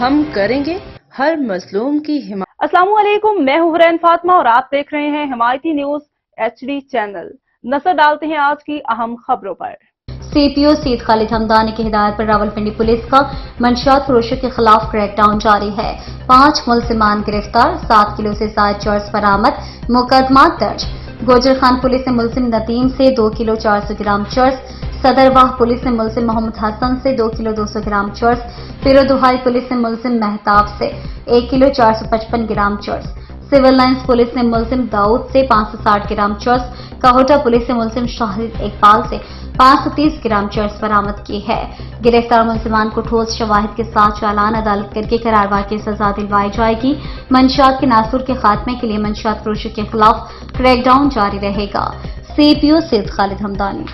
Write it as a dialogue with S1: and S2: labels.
S1: ہم کریں گے ہر مظلوم کی حمایت۔
S2: السلام علیکم، میں ہوں حرین فاطمہ اور آپ دیکھ رہے ہیں حمایتی نیوز HD چینل۔ نظر ڈالتے ہیں آج کی اہم خبروں پر۔
S3: CPO سید خالد ہمدانی کی ہدایت پر راولپنڈی پولیس کا منشیات فروشوں کے خلاف کریک ڈاؤن جاری ہے۔ 5 ملزمان گرفتار، 7 کلو سے زائد چرس برآمد، مقدمات درج۔ گوجر خان پولیس نے ملزم ندیم سے 2 کلو 400 گرام چرس، صدرواہ پولیس نے ملزم محمد حسن سے 2 کلو 200 گرام چرس، پیرودہائی پولیس نے ملزم مہتاب سے 1 کلو 455 گرام چرس، سول لائنز پولیس نے ملزم داؤد سے 560 گرام چرس، کہوٹہ پولیس نے ملزم شاہد اقبال سے 530 گرام چرس برآمد کی ہے۔ گرفتار ملزمان کو ٹھوس شواہد کے ساتھ چالان عدالت کر کے قراروائی کی سزا دلوائی جائے گی۔ منشیات کے ناصور کے خاتمے کے لیے منشیات فروشوں کے خلاف کریک ڈاؤن جاری رہے گا۔ CPO سید خالد ہمدانی۔